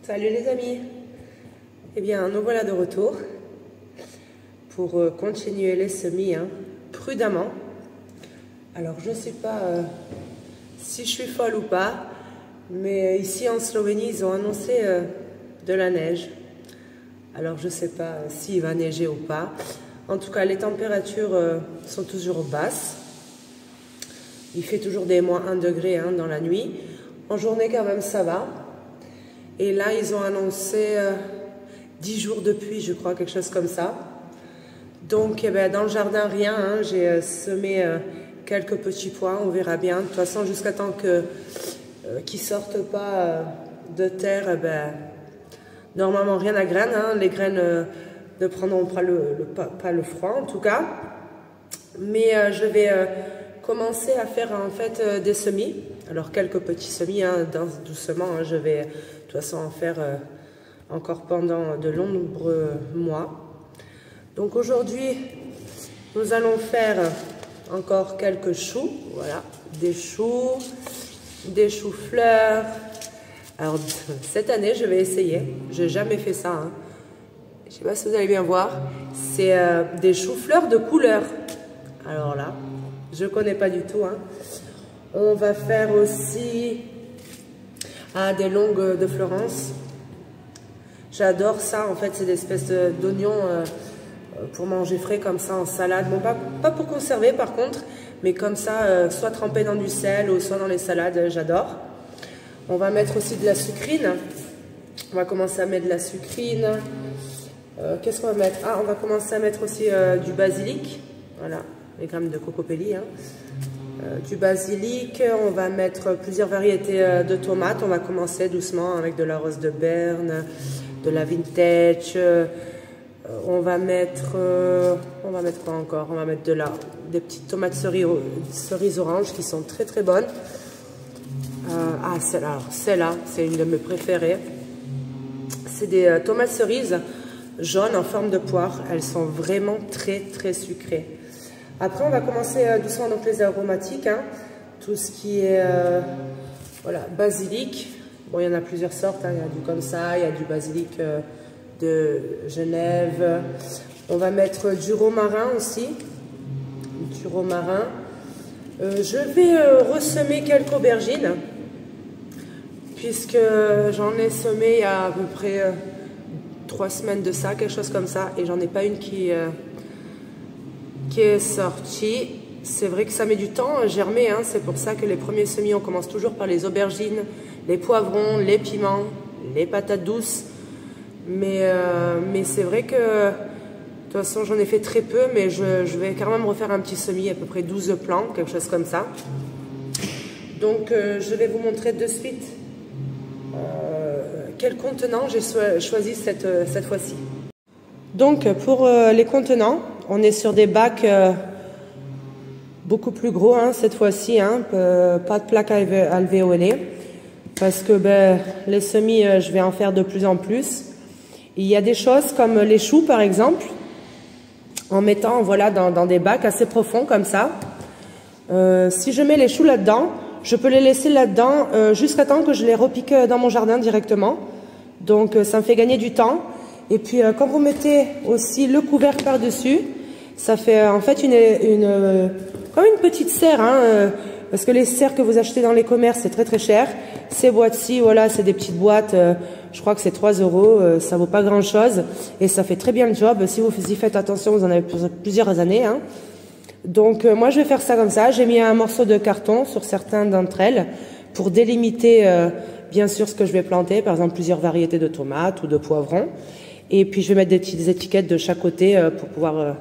Salut les amis. Eh bien, nous voilà de retour pour continuer les semis prudemment. Alors, je ne sais pas si je suis folle ou pas, mais ici en Slovénie, ils ont annoncé de la neige. Alors, je ne sais pas s'il va neiger ou pas. En tout cas, les températures sont toujours basses. Il fait toujours des -1 degré dans la nuit. En journée, quand même, ça va. Et là, ils ont annoncé 10 jours de pluie, je crois, quelque chose comme ça. Donc, eh ben, dans le jardin, rien. J'ai semé quelques petits pois, on verra bien. De toute façon, jusqu'à temps qu'ils ne sortent pas de terre, eh ben, normalement, rien à graines. Les graines ne prendront pas le froid, en tout cas. Mais je vais commencer à faire, en fait, des semis. Alors, quelques petits semis, doucement. Je vais, de toute façon, en faire encore pendant de nombreux mois. Donc, aujourd'hui, nous allons faire encore quelques choux. Voilà, des choux-fleurs. Alors, cette année, je vais essayer. Je n'ai jamais fait ça. Je ne sais pas si vous allez bien voir. C'est des choux-fleurs de couleur. Alors là, je ne connais pas du tout. On va faire aussi des longues de Florence. J'adore ça. En fait, c'est des espèces d'oignons pour manger frais comme ça en salade. Bon, pas pour conserver par contre, mais comme ça, soit trempé dans du sel ou soit dans les salades, j'adore. On va mettre aussi de la sucrine. On va commencer à mettre de la sucrine. Qu'est-ce qu'on va mettre? Ah, on va commencer à mettre aussi du basilic. Voilà, les grammes de cocopelli. Du basilic. On va mettre plusieurs variétés de tomates. On va commencer doucement avec de la rose de Berne, de la vintage. On va mettre quoi encore? On va mettre des petites tomates cerises oranges qui sont très très bonnes. Celle-là, c'est une de mes préférées. C'est des tomates cerises jaunes en forme de poire. Elles sont vraiment très très sucrées. Après, on va commencer doucement donc les aromatiques. Tout ce qui est voilà, basilic. Bon, il y en a plusieurs sortes. Il y a du comme ça, il y a du basilic de Genève. On va mettre du romarin aussi. Du romarin. Je vais ressemer quelques aubergines. Puisque j'en ai semé il y a à peu près 3 semaines de ça, quelque chose comme ça. Et j'en ai pas une qui est sortie. C'est vrai que ça met du temps à germer. C'est pour ça que les premiers semis, on commence toujours par les aubergines, les poivrons, les piments, les patates douces. Mais c'est vrai que, de toute façon, j'en ai fait très peu, mais je vais quand même refaire un petit semis, à peu près 12 plants, quelque chose comme ça. Donc, je vais vous montrer de suite quel contenant j'ai choisi cette fois-ci. Donc, pour les contenants, on est sur des bacs beaucoup plus gros cette fois-ci, pas de plaque alvéolée, parce que les semis, je vais en faire de plus en plus. Il y a des choses comme les choux par exemple, en mettant voilà, dans des bacs assez profonds comme ça. Si je mets les choux là-dedans, je peux les laisser là-dedans jusqu'à temps que je les repique dans mon jardin directement. Donc ça me fait gagner du temps. Et puis quand vous mettez aussi le couvercle par-dessus, ça fait en fait comme une petite serre. Parce que les serres que vous achetez dans les commerces, c'est très très cher. Ces boîtes-ci, voilà, c'est des petites boîtes, je crois que c'est 3 €, ça vaut pas grand-chose. Et ça fait très bien le job. Si vous y faites attention, vous en avez plusieurs années. Donc moi, je vais faire ça comme ça. J'ai mis un morceau de carton sur certaines d'entre elles pour délimiter, bien sûr, ce que je vais planter. Par exemple, plusieurs variétés de tomates ou de poivrons. Et puis, je vais mettre des petites étiquettes de chaque côté pour pouvoir...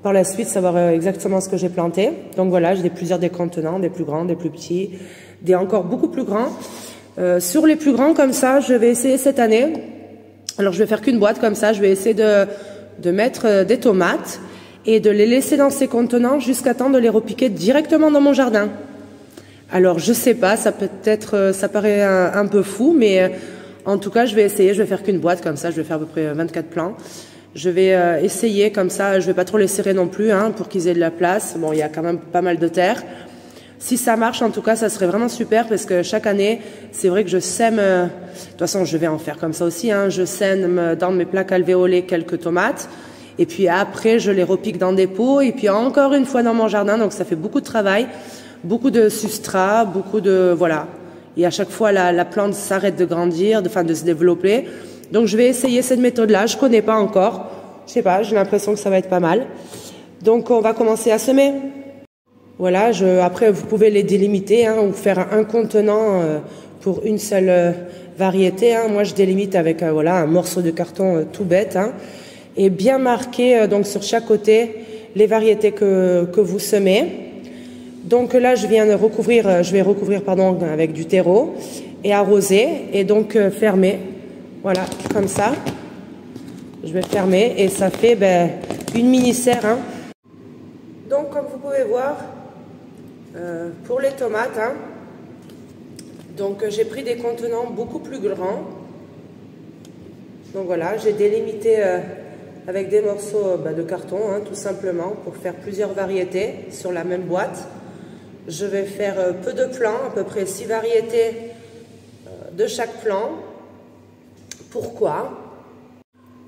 par la suite, savoir exactement ce que j'ai planté. Donc voilà, j'ai plusieurs des contenants, des plus grands, des plus petits, des encore beaucoup plus grands. Sur les plus grands comme ça, je vais essayer cette année. Alors je vais faire qu'une boîte comme ça. Je vais essayer de mettre des tomates et de les laisser dans ces contenants jusqu'à temps de les repiquer directement dans mon jardin. Alors je sais pas, ça paraît un peu fou, mais en tout cas je vais essayer. Je vais faire qu'une boîte comme ça. Je vais faire à peu près 24 plants. Je vais essayer comme ça, je vais pas trop les serrer non plus pour qu'ils aient de la place. Bon, il y a quand même pas mal de terre. Si ça marche, en tout cas, ça serait vraiment super parce que chaque année, c'est vrai que je sème, de toute façon, je vais en faire comme ça aussi, hein, je sème dans mes plaques alvéolées quelques tomates. Et puis après, je les repique dans des pots. Et puis encore une fois dans mon jardin. Donc ça fait beaucoup de travail, beaucoup de substrat, beaucoup de... Voilà. Et à chaque fois, la plante s'arrête de grandir, de se développer. Donc je vais essayer cette méthode-là. Je connais pas encore. Je sais pas, j'ai l'impression que ça va être pas mal. Donc on va commencer à semer. Voilà, après vous pouvez les délimiter, hein, ou faire un contenant pour une seule variété. Hein. Moi je délimite avec voilà, un morceau de carton tout bête. Hein. Et bien marquer donc sur chaque côté les variétés que vous semez. Donc là, je vais recouvrir avec du terreau et arroser et donc fermer. Voilà, comme ça. Je vais fermer et ça fait une mini serre. Hein. Donc comme vous pouvez voir, pour les tomates, hein, donc j'ai pris des contenants beaucoup plus grands. Donc voilà, j'ai délimité avec des morceaux de carton, hein, tout simplement, pour faire plusieurs variétés sur la même boîte. Je vais faire peu de plants, à peu près 6 variétés de chaque plant. Pourquoi?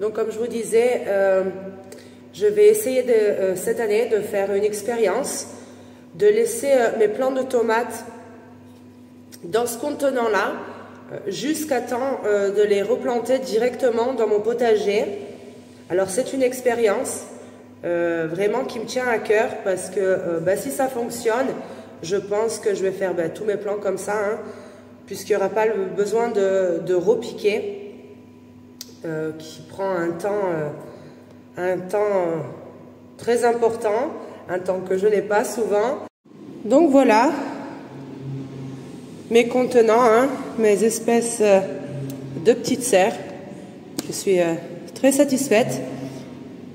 Donc comme je vous disais, je vais essayer cette année de faire une expérience, de laisser mes plants de tomates dans ce contenant-là, jusqu'à temps de les replanter directement dans mon potager. Alors c'est une expérience vraiment qui me tient à cœur parce que si ça fonctionne, je pense que je vais faire tous mes plants comme ça, hein, puisqu'il n'y aura pas le besoin de repiquer, qui prend un temps très important, un temps que je n'ai pas souvent. Donc voilà mes contenants, hein, mes espèces de petites serres. Je suis très satisfaite.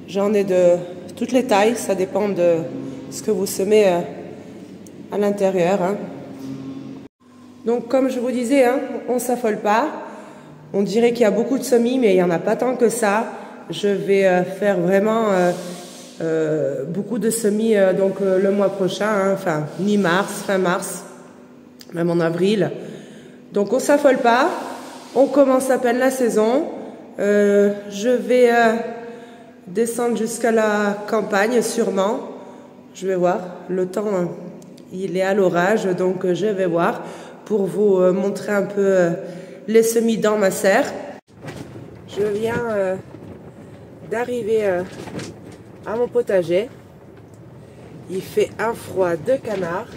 J'en ai de toutes les tailles, ça dépend de ce que vous semez à l'intérieur. Hein. Donc comme je vous disais, hein, on ne s'affole pas. On dirait qu'il y a beaucoup de semis, mais il n'y en a pas tant que ça. Je vais faire vraiment beaucoup de semis donc le mois prochain, hein, enfin mi-mars, fin mars, même en avril. Donc on ne s'affole pas. On commence à peine la saison. Je vais descendre jusqu'à la campagne sûrement. Je vais voir. Le temps, il est à l'orage, donc je vais voir pour vous montrer un peu les semis dans ma serre. Je viens d'arriver à mon potager. Il fait un froid de canard.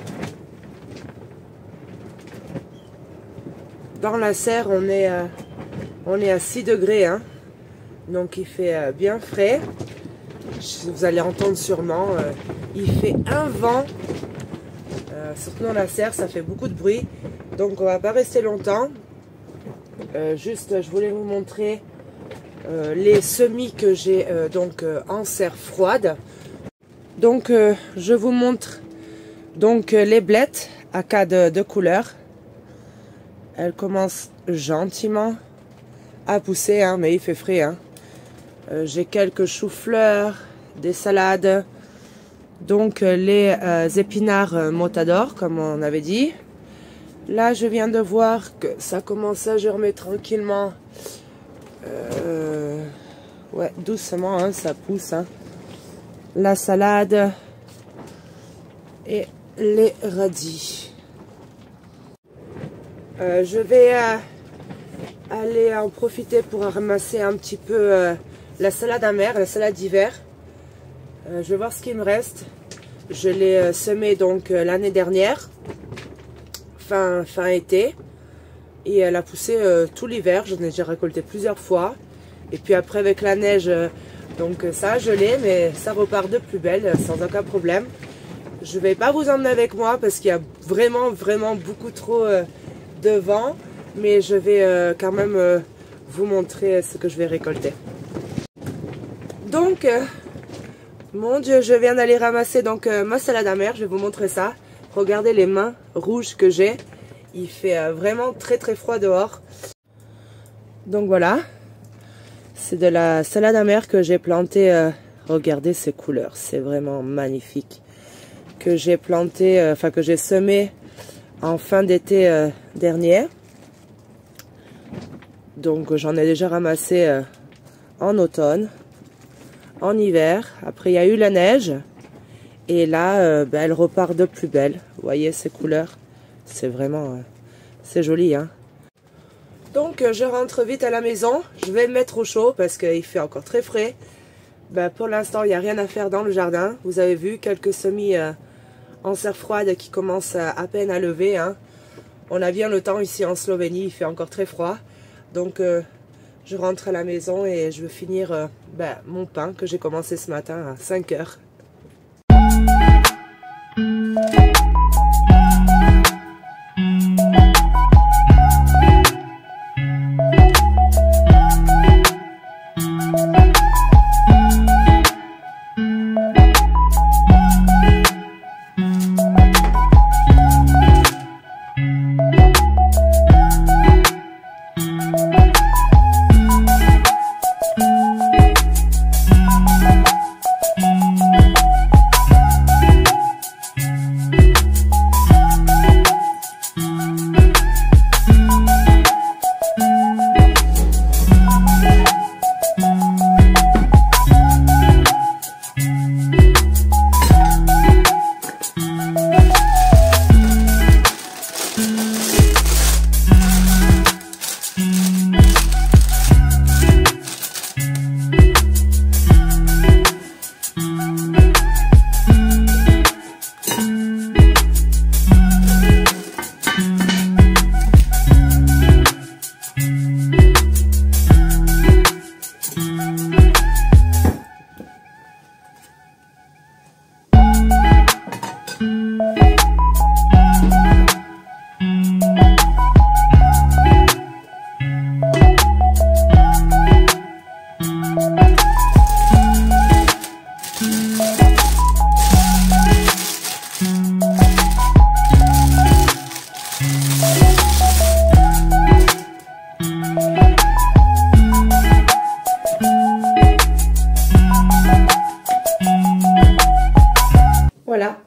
Dans la serre, on est à 6 degrés, hein. Donc il fait bien frais. Vous allez entendre sûrement, il fait un vent. Surtout dans la serre, ça fait beaucoup de bruit. Donc on va pas rester longtemps. Juste, je voulais vous montrer les semis que j'ai en serre froide. Donc je vous montre donc les blettes à cas de couleur. Elles commencent gentiment à pousser, hein, mais il fait frais. Hein. J'ai quelques choux-fleurs, des salades, donc les épinards Motador, comme on avait dit. Là, je viens de voir que ça commence à germer tranquillement. Ouais, doucement, hein, ça pousse. Hein. La salade et les radis. Je vais aller en profiter pour ramasser un petit peu la salade amère, la salade d'hiver. Je vais voir ce qu'il me reste. Je l'ai semée donc l'année dernière, fin été, et elle a poussé tout l'hiver. J'en ai déjà récolté plusieurs fois. Et puis après avec la neige, donc ça a gelé, mais ça repart de plus belle sans aucun problème. Je ne vais pas vous emmener avec moi parce qu'il y a vraiment beaucoup trop de vent, mais je vais quand même vous montrer ce que je vais récolter. Donc, mon Dieu, je viens d'aller ramasser donc ma salade amère, je vais vous montrer ça. Regardez les mains rouges que j'ai, il fait vraiment très froid dehors. Donc voilà, c'est de la salade amère que j'ai plantée. Regardez ces couleurs, c'est vraiment magnifique. que j'ai planté, enfin que j'ai semé en fin d'été dernier. Donc j'en ai déjà ramassé en automne, en hiver. Après il y a eu la neige. Et là, elle repart de plus belle. Vous voyez ces couleurs? C'est vraiment... c'est joli, hein? Donc je rentre vite à la maison. Je vais me mettre au chaud parce qu'il fait encore très frais. Pour l'instant, il n'y a rien à faire dans le jardin. Vous avez vu quelques semis en serre froide qui commencent à peine à lever, hein. On a bien le temps ici en Slovénie, il fait encore très froid. Donc je rentre à la maison et je vais finir mon pain que j'ai commencé ce matin à 5 h. Voilà,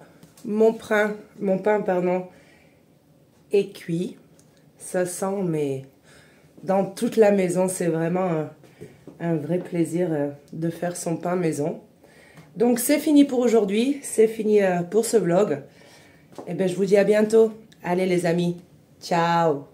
mon pain est cuit. Ça sent, mais dans toute la maison, c'est vraiment un vrai plaisir de faire son pain maison. Donc c'est fini pour aujourd'hui, c'est fini pour ce vlog. Et je vous dis à bientôt. Allez les amis, ciao!